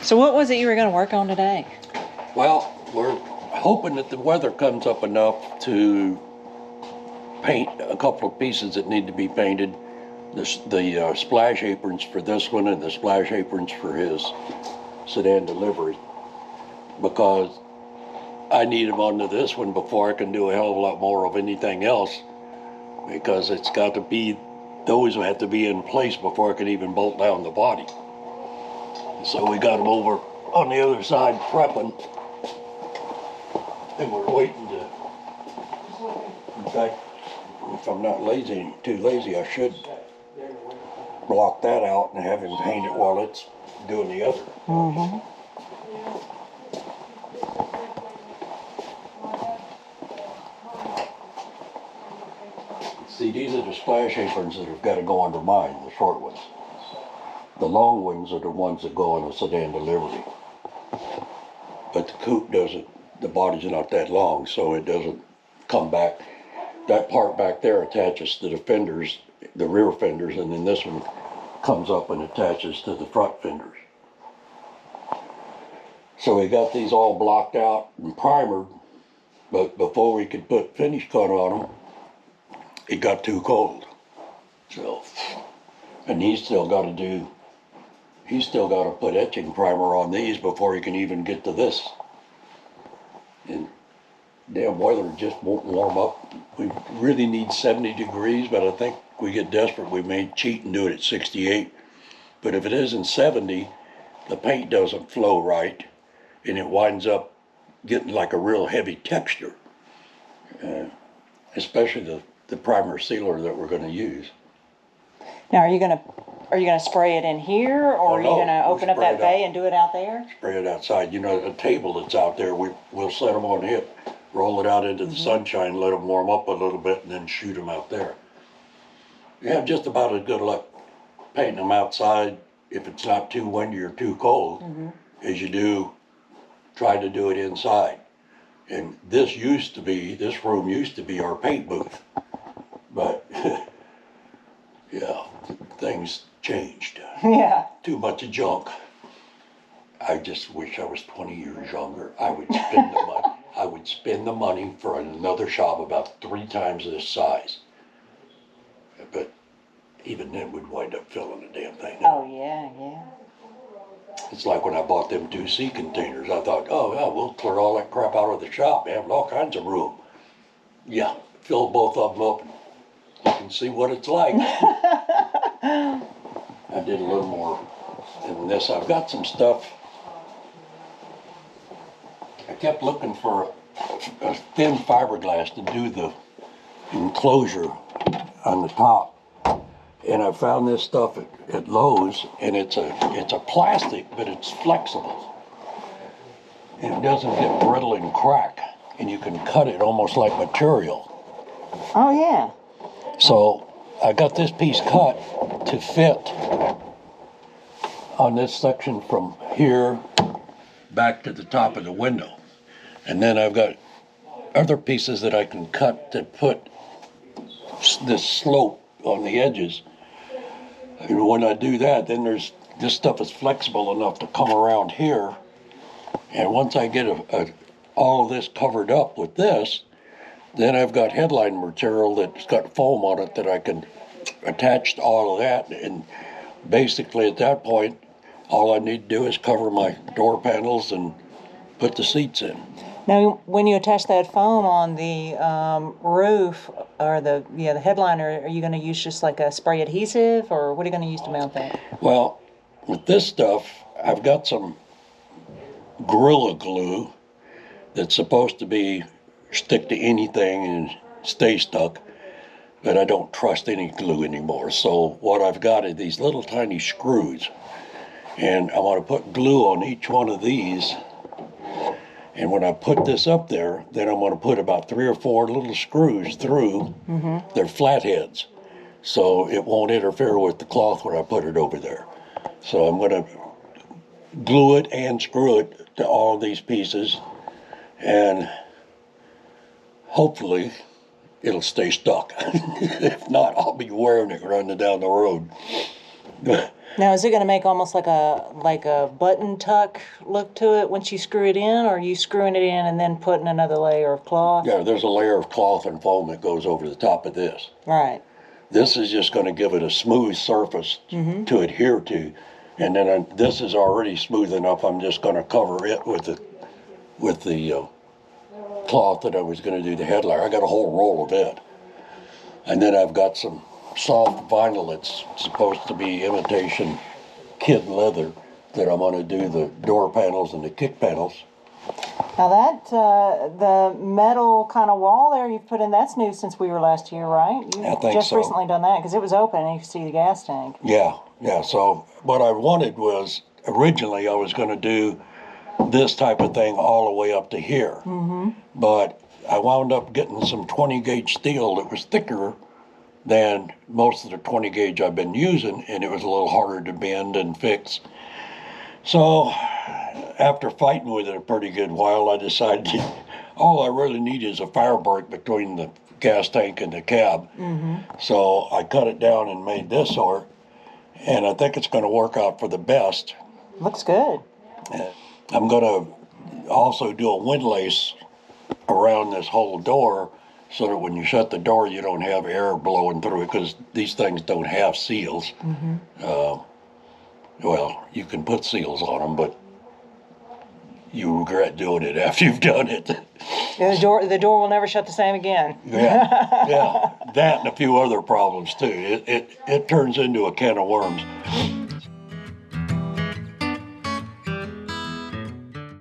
So what was it you were going to work on today? Well, we're hoping that the weather comes up enough to paint a couple of pieces that need to be painted. The splash aprons for this one and the splash aprons for his sedan delivery, because I need them onto this one before I can do a hell of a lot more of anything else, because it's got to be, those have to be in place before I can even bolt down the body. So we got them over on the other side prepping, and we're waiting to, in fact, if I'm not too lazy, I should block that out and have him paint it while it's doing the other. Mm-hmm. See, these are the splash aprons that have got to go under mine, the short ones. The long ones are the ones that go on the sedan delivery. But the coupe doesn't, the body's not that long, so it doesn't come back. That part back there attaches to the fenders, the rear fenders, and then this one comes up and attaches to the front fenders. So we got these all blocked out and primered, but before we could put finish coat on them, it got too cold. So, and he's still got to put etching primer on these before he can even get to this. And damn weather just won't warm up. We really need 70 degrees, but I think we get desperate, we may cheat and do it at 68. But if it isn't 70, the paint doesn't flow right, and it winds up getting like a real heavy texture, especially the primer sealer that we're going to use. Now, are you gonna spray it in here, or are you gonna open up that bay and do it out there? Spray it outside. You know, the table that's out there, we'll set them on it, roll it out into the sunshine, let them warm up a little bit, and then shoot them out there. You have just about as good luck painting them outside if it's not too windy or too cold as you do try to do it inside. And this room used to be our paint booth, but yeah, things changed. Yeah. Too much junk. I just wish I was 20 years younger. I would spend the money. I would spend the money for another shop about 3 times this size. But even then, we'd wind up filling the damn thing up. Oh yeah, yeah. It's like when I bought them 2 sea containers. I thought, oh yeah, we'll clear all that crap out of the shop. They have all kinds of room. Yeah, fill both of them up. You can see what it's like. I did a little more than this. I've got some stuff. I kept looking for a thin fiberglass to do the enclosure on the top. And I found this stuff at Lowe's, and it's a plastic, but it's flexible. And it doesn't get brittle and crack, and you can cut it almost like material. Oh yeah. So I got this piece cut to fit on this section from here back to the top of the window. And then I've got other pieces that I can cut to put this slope on the edges. And when I do that, then this stuff is flexible enough to come around here. And once I get all of this covered up with this, then I've got headline material that's got foam on it that I can attach to all of that. And basically at that point, all I need to do is cover my door panels and put the seats in. Now, when you attach that foam on the roof or the headliner, are you going to use just like a spray adhesive, or what are you going to use to mount that? Well, with this stuff, I've got some Gorilla Glue that's supposed to stick to anything and stay stuck, but I don't trust any glue anymore. So what I've got are these little tiny screws, and I want to put glue on each one of these. And when I put this up there, then I'm going to put about 3 or 4 little screws through. They're flatheads, so it won't interfere with the cloth when I put it over there. So I'm going to glue it and screw it to all these pieces, and hopefully it'll stay stuck. If not, I'll be wearing it running down the road. Now, is it going to make almost like a button tuck look to it once you screw it in, or are you screwing it in and then putting another layer of cloth? Yeah, there's a layer of cloth and foam that goes over the top of this. Right. This is just going to give it a smooth surface to adhere to, and then this is already smooth enough. I'm just going to cover it with the cloth that I was going to do the headliner. I got a whole roll of it, and then I've got some soft vinyl that's supposed to be imitation kid leather that I'm going to do the door panels and the kick panels. Now that the metal kind of wall there you've put in, that's new since we were last here, right? You I think just so. recently done that because it was open and you could see the gas tank. Yeah. So what I wanted was, originally I was going to do this type of thing all the way up to here. But I wound up getting some 20 gauge steel that was thicker than most of the 20 gauge I've been using, and it was a little harder to bend and fix. So after fighting with it a pretty good while, I decided all I really need is a fire break between the gas tank and the cab. So I cut it down and made this sort, and I think it's going to work out for the best. Looks good. I'm going to also do a windlace around this whole door so that when you shut the door, you don't have air blowing through it, because these things don't have seals. Well, you can put seals on them, but you regret doing it after you've done it. The door will never shut the same again. Yeah, that and a few other problems too. It turns into a can of worms.